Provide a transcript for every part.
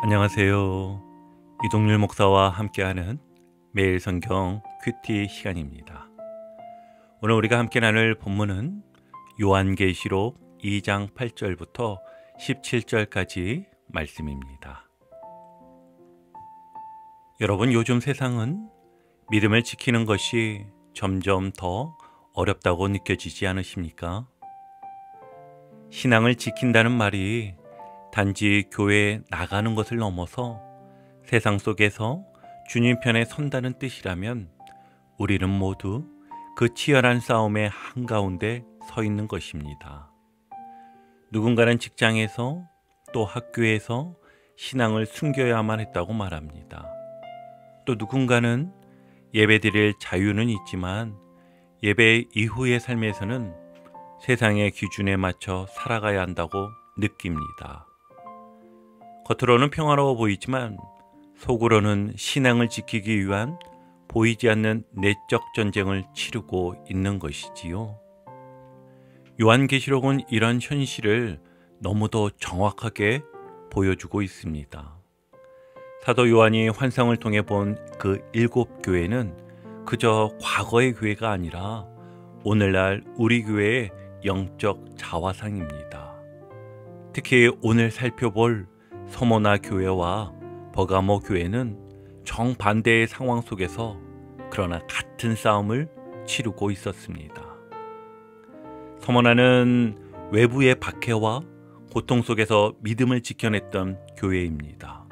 안녕하세요. 이동률 목사와 함께하는 매일 성경 큐티 시간입니다. 오늘 우리가 함께 나눌 본문은 요한계시록 2장 8절부터 17절까지 말씀입니다. 여러분, 요즘 세상은 믿음을 지키는 것이 점점 더 어렵다고 느껴지지 않으십니까? 신앙을 지킨다는 말이 단지 교회에 나가는 것을 넘어서 세상 속에서 주님 편에 선다는 뜻이라면 우리는 모두 그 치열한 싸움의 한가운데 서 있는 것입니다. 누군가는 직장에서 또 학교에서 신앙을 숨겨야만 했다고 말합니다. 또 누군가는 예배드릴 자유는 있지만 예배 이후의 삶에서는 세상의 기준에 맞춰 살아가야 한다고 느낍니다. 겉으로는 평화로워 보이지만 속으로는 신앙을 지키기 위한 보이지 않는 내적 전쟁을 치르고 있는 것이지요. 요한계시록은 이런 현실을 너무도 정확하게 보여주고 있습니다. 사도 요한이 환상을 통해 본 그 7교회는 그저 과거의 교회가 아니라 오늘날 우리 교회의 영적 자화상입니다. 특히 오늘 살펴볼 서머나 교회와 버가모 교회는 정반대의 상황 속에서 그러나 같은 싸움을 치르고 있었습니다. 서머나는 외부의 박해와 고통 속에서 믿음을 지켜냈던 교회입니다.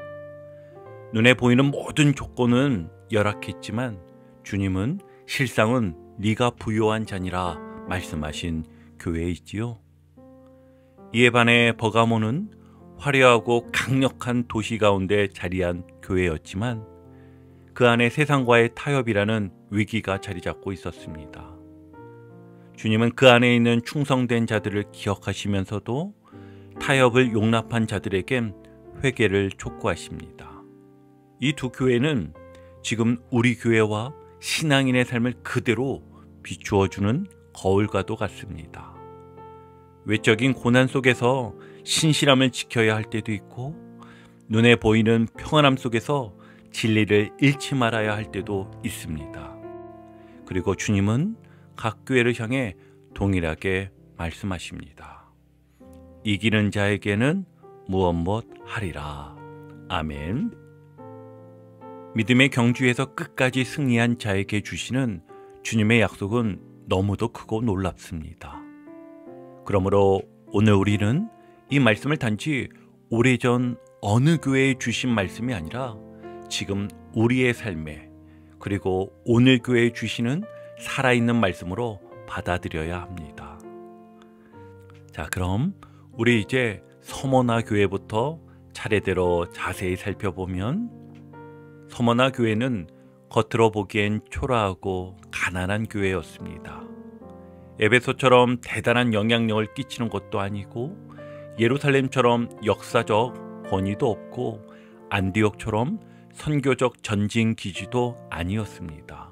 눈에 보이는 모든 조건은 열악했지만 주님은 실상은 네가 부요한 자니라 말씀하신 교회이지요. 이에 반해 버가모는 화려하고 강력한 도시 가운데 자리한 교회였지만 그 안에 세상과의 타협이라는 위기가 자리 잡고 있었습니다. 주님은 그 안에 있는 충성된 자들을 기억하시면서도 타협을 용납한 자들에겐 회개를 촉구하십니다. 이 두 교회는 지금 우리 교회와 신앙인의 삶을 그대로 비추어주는 거울과도 같습니다. 외적인 고난 속에서 신실함을 지켜야 할 때도 있고 눈에 보이는 평안함 속에서 진리를 잃지 말아야 할 때도 있습니다. 그리고 주님은 각 교회를 향해 동일하게 말씀하십니다. 이기는 자에게는 무엇 하리라. 아멘. 믿음의 경주에서 끝까지 승리한 자에게 주시는 주님의 약속은 너무도 크고 놀랍습니다. 그러므로 오늘 우리는 이 말씀을 단지 오래전 어느 교회에 주신 말씀이 아니라 지금 우리의 삶에 그리고 오늘 교회에 주시는 살아있는 말씀으로 받아들여야 합니다. 자, 그럼 우리 이제 서머나 교회부터 차례대로 자세히 살펴보면 서머나 교회는 겉으로 보기엔 초라하고 가난한 교회였습니다. 에베소처럼 대단한 영향력을 끼치는 것도 아니고 예루살렘처럼 역사적 권위도 없고 안디옥처럼 선교적 전진 기지도 아니었습니다.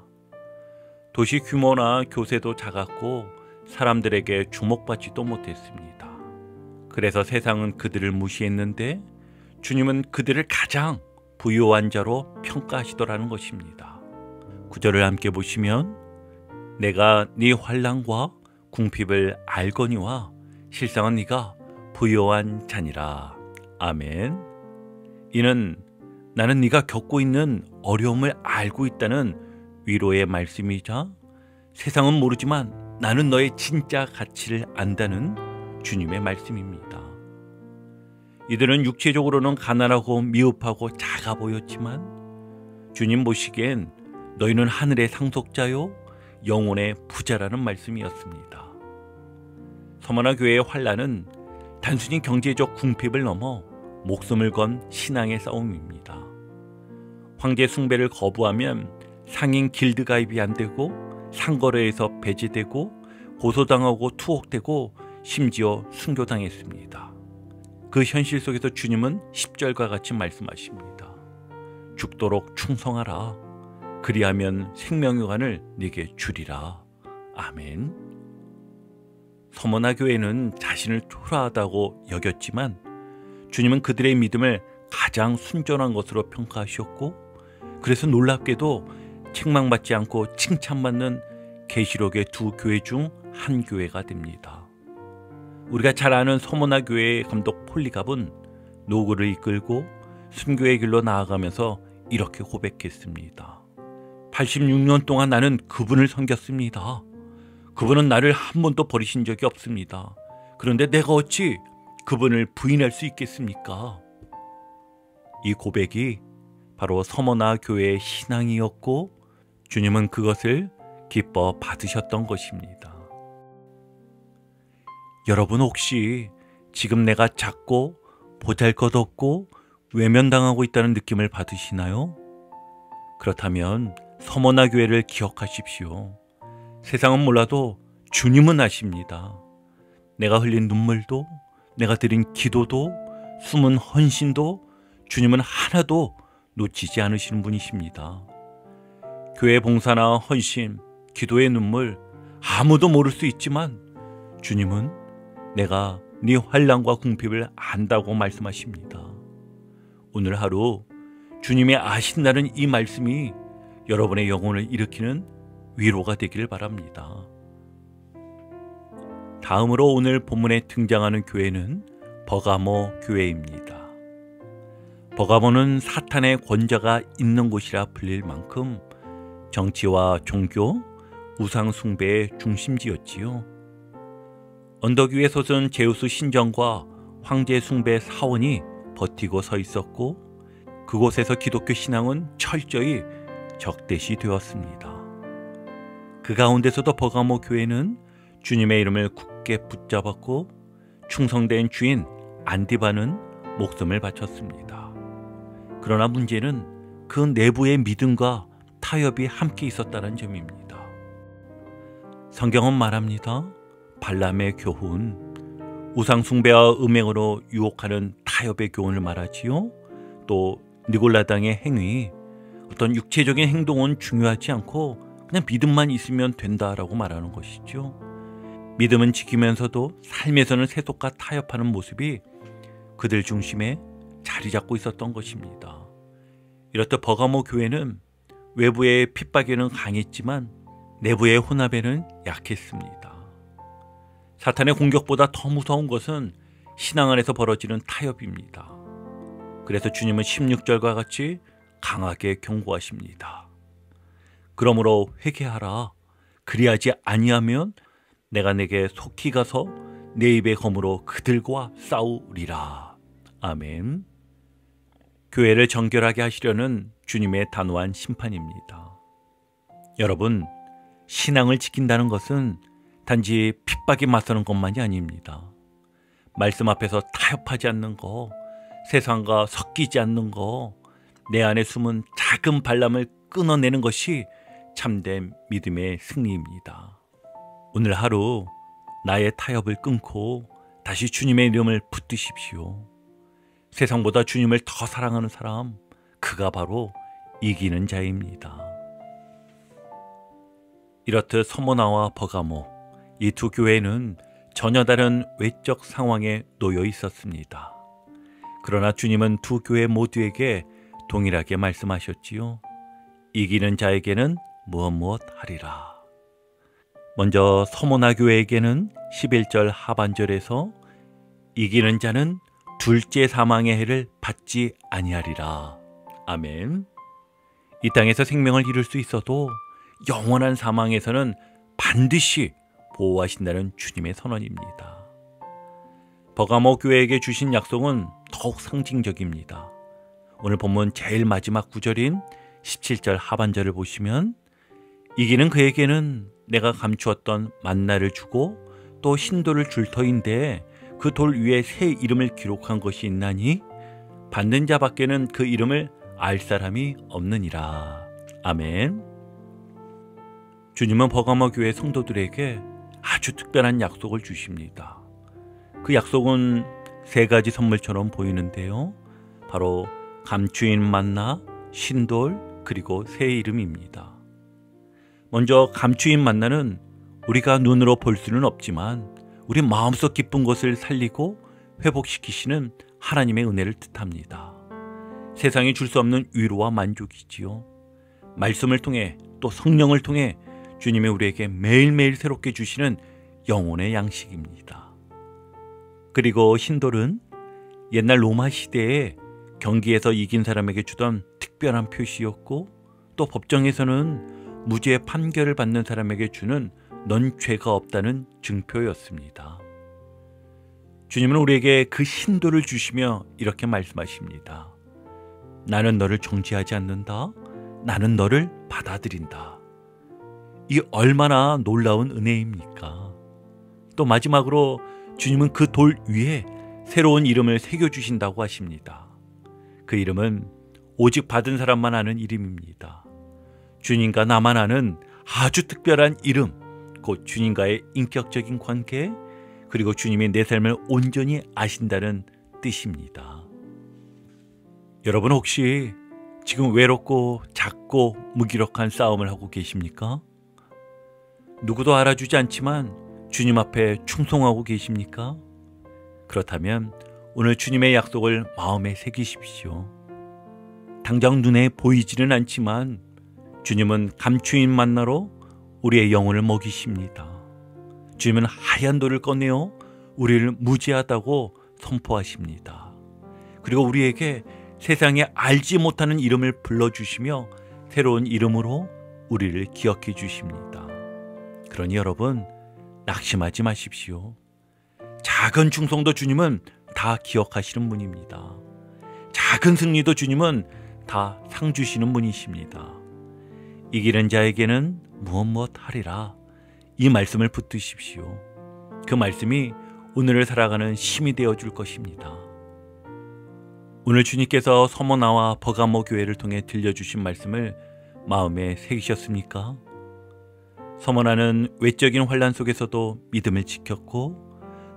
도시 규모나 교세도 작았고 사람들에게 주목받지도 못했습니다. 그래서 세상은 그들을 무시했는데 주님은 그들을 가장 부요한 자로 평가하시더라는 것입니다. 9절을 함께 보시면 내가 네 환난과 궁핍을 알거니와 실상은 네가 부요한 자니라. 아멘. 이는 나는 네가 겪고 있는 어려움을 알고 있다는 위로의 말씀이자 세상은 모르지만 나는 너의 진짜 가치를 안다는 주님의 말씀입니다. 이들은 육체적으로는 가난하고 미흡하고 작아 보였지만 주님 보시기엔 너희는 하늘의 상속자요 영혼의 부자라는 말씀이었습니다. 서머나 교회의 환난은 단순히 경제적 궁핍을 넘어 목숨을 건 신앙의 싸움입니다. 황제 숭배를 거부하면 상인 길드 가입이 안 되고 상거래에서 배제되고 고소당하고 투옥되고 심지어 순교당했습니다. 그 현실 속에서 주님은 10절과 같이 말씀하십니다. 죽도록 충성하라. 그리하면 생명유관을 네게 주리라. 아멘. 서머나 교회는 자신을 초라하다고 여겼지만 주님은 그들의 믿음을 가장 순전한 것으로 평가하셨고, 그래서 놀랍게도 책망받지 않고 칭찬받는 계시록의 두 교회 중 한 교회가 됩니다. 우리가 잘 아는 서머나 교회의 감독 폴리갑은 노구를 이끌고 순교의 길로 나아가면서 이렇게 고백했습니다. 86년 동안 나는 그분을 섬겼습니다. 그분은 나를 한 번도 버리신 적이 없습니다. 그런데 내가 어찌 그분을 부인할 수 있겠습니까? 이 고백이 바로 서머나 교회의 신앙이었고, 주님은 그것을 기뻐 받으셨던 것입니다. 여러분 혹시 지금 내가 작고 보잘것없고 외면당하고 있다는 느낌을 받으시나요? 그렇다면 서머나 교회를 기억하십시오. 세상은 몰라도 주님은 아십니다. 내가 흘린 눈물도, 내가 드린 기도도, 숨은 헌신도 주님은 하나도 놓치지 않으시는 분이십니다. 교회 봉사나 헌신, 기도의 눈물 아무도 모를 수 있지만 주님은 내가 네 환난과 궁핍을 안다고 말씀하십니다. 오늘 하루 주님이 아신다는 이 말씀이 여러분의 영혼을 일으키는 위로가 되길 바랍니다. 다음으로 오늘 본문에 등장하는 교회는 버가모 교회입니다. 버가모는 사탄의 권좌가 있는 곳이라 불릴 만큼 정치와 종교, 우상 숭배의 중심지였지요. 언덕 위에 솟은 제우스 신전과 황제 숭배 사원이 버티고 서 있었고, 그곳에서 기독교 신앙은 철저히 적대시 되었습니다. 그 가운데서도 버가모 교회는 주님의 이름을 굳게 붙잡았고, 충성된 주인 안디바는 목숨을 바쳤습니다. 그러나 문제는 그 내부의 믿음과 타협이 함께 있었다는 점입니다. 성경은 말합니다. 발람의 교훈, 우상 숭배와 음행으로 유혹하는 타협의 교훈을 말하지요. 또 니골라당의 행위, 어떤 육체적인 행동은 중요하지 않고 그냥 믿음만 있으면 된다라고 말하는 것이죠. 믿음은 지키면서도 삶에서는 세속과 타협하는 모습이 그들 중심에 자리 잡고 있었던 것입니다. 이렇듯 버가모 교회는 외부의 핍박에는 강했지만 내부의 혼합에는 약했습니다. 사탄의 공격보다 더 무서운 것은 신앙 안에서 벌어지는 타협입니다. 그래서 주님은 16절과 같이 강하게 경고하십니다. 그러므로 회개하라. 그리하지 아니하면 내가 내게 속히 가서 내 입의 검으로 그들과 싸우리라. 아멘. 교회를 정결하게 하시려는 주님의 단호한 심판입니다. 여러분, 신앙을 지킨다는 것은 단지 핍박에 맞서는 것만이 아닙니다. 말씀 앞에서 타협하지 않는 거, 세상과 섞이지 않는 거, 내 안에 숨은 작은 발람을 끊어내는 것이 참된 믿음의 승리입니다. 오늘 하루 나의 타협을 끊고 다시 주님의 이름을 붙드십시오. 세상보다 주님을 더 사랑하는 사람, 그가 바로 이기는 자입니다. 이렇듯 서머나와 버가모, 이 두 교회는 전혀 다른 외적 상황에 놓여 있었습니다. 그러나 주님은 두 교회 모두에게 동일하게 말씀하셨지요. 이기는 자에게는 무엇 하리라. 먼저 서머나 교회에게는 11절 하반절에서 이기는 자는 둘째 사망의 해를 받지 아니하리라. 아멘. 이 땅에서 생명을 잃을 수 있어도 영원한 사망에서는 반드시 보호하신다는 주님의 선언입니다. 버가모 교회에게 주신 약속은 더욱 상징적입니다. 오늘 본문 제일 마지막 구절인 17절 하반절을 보시면 이기는 그에게는 내가 감추었던 만나를 주고 또 신돌을 줄 터인데 그 돌 위에 새 이름을 기록한 것이 있나니 받는 자밖에는 그 이름을 알 사람이 없느니라. 아멘. 주님은 버가모 교회 성도들에게 아주 특별한 약속을 주십니다. 그 약속은 세 가지 선물처럼 보이는데요. 바로 감추인 만나, 신돌, 그리고 새 이름입니다. 먼저 감추인 만나는 우리가 눈으로 볼 수는 없지만 우리 마음속 깊은 것을 살리고 회복시키시는 하나님의 은혜를 뜻합니다. 세상이 줄 수 없는 위로와 만족이지요. 말씀을 통해 또 성령을 통해 주님이 우리에게 매일매일 새롭게 주시는 영혼의 양식입니다. 그리고 신돌은 옛날 로마 시대에 경기에서 이긴 사람에게 주던 특별한 표시였고, 또 법정에서는 무죄 판결을 받는 사람에게 주는 넌 죄가 없다는 증표였습니다. 주님은 우리에게 그 신돌을 주시며 이렇게 말씀하십니다. 나는 너를 정죄하지 않는다. 나는 너를 받아들인다. 이 얼마나 놀라운 은혜입니까? 또 마지막으로 주님은 그 돌 위에 새로운 이름을 새겨주신다고 하십니다. 그 이름은 오직 받은 사람만 아는 이름입니다. 주님과 나만 아는 아주 특별한 이름, 곧 주님과의 인격적인 관계, 그리고 주님이 내 삶을 온전히 아신다는 뜻입니다. 여러분 혹시 지금 외롭고 작고 무기력한 싸움을 하고 계십니까? 누구도 알아주지 않지만 주님 앞에 충성하고 계십니까? 그렇다면 오늘 주님의 약속을 마음에 새기십시오. 당장 눈에 보이지는 않지만 주님은 감추인 만나로 우리의 영혼을 먹이십니다. 주님은 하얀 돌을 꺼내어 우리를 무죄하다고 선포하십니다. 그리고 우리에게 세상에 알지 못하는 이름을 불러주시며 새로운 이름으로 우리를 기억해 주십니다. 그러니 여러분, 낙심하지 마십시오. 작은 충성도 주님은 다 기억하시는 분입니다. 작은 승리도 주님은 다 상 주시는 분이십니다. 이기는 자에게는 무엇 하리라. 이 말씀을 붙드십시오. 그 말씀이 오늘을 살아가는 힘이 되어줄 것입니다. 오늘 주님께서 서머나와 버가모 교회를 통해 들려주신 말씀을 마음에 새기셨습니까? 서머나는 외적인 환난 속에서도 믿음을 지켰고,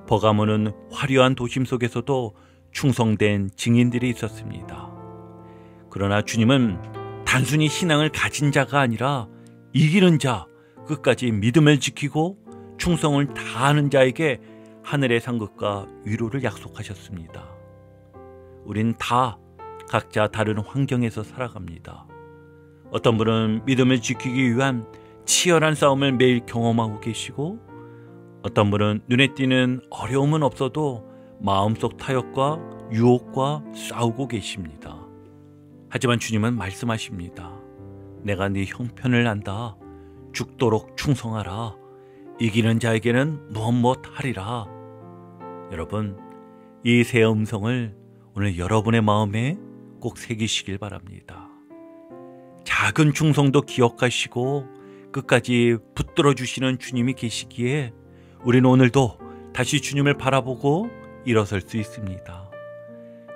버가모는 화려한 도심 속에서도 충성된 증인들이 있었습니다. 그러나 주님은 단순히 신앙을 가진 자가 아니라 이기는 자, 끝까지 믿음을 지키고 충성을 다하는 자에게 하늘의 상급과 위로를 약속하셨습니다. 우린 다 각자 다른 환경에서 살아갑니다. 어떤 분은 믿음을 지키기 위한 치열한 싸움을 매일 경험하고 계시고, 어떤 분은 눈에 띄는 어려움은 없어도 마음속 타협과 유혹과 싸우고 계십니다. 하지만 주님은 말씀하십니다. 내가 네 형편을 안다. 죽도록 충성하라. 이기는 자에게는 무엇 하리라. 여러분, 이 새 음성을 오늘 여러분의 마음에 꼭 새기시길 바랍니다. 작은 충성도 기억하시고 끝까지 붙들어 주시는 주님이 계시기에 우리는 오늘도 다시 주님을 바라보고 일어설 수 있습니다.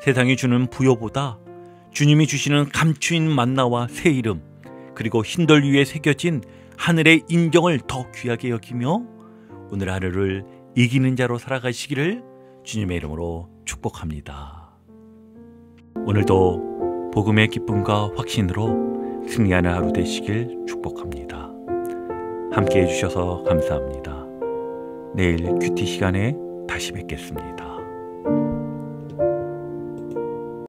세상이 주는 부여보다 주님이 주시는 감추인 만나와 새 이름, 그리고 흰돌 위에 새겨진 하늘의 인정을 더 귀하게 여기며 오늘 하루를 이기는 자로 살아가시기를 주님의 이름으로 축복합니다. 오늘도 복음의 기쁨과 확신으로 승리하는 하루 되시길 축복합니다. 함께 해주셔서 감사합니다. 내일 큐티 시간에 다시 뵙겠습니다.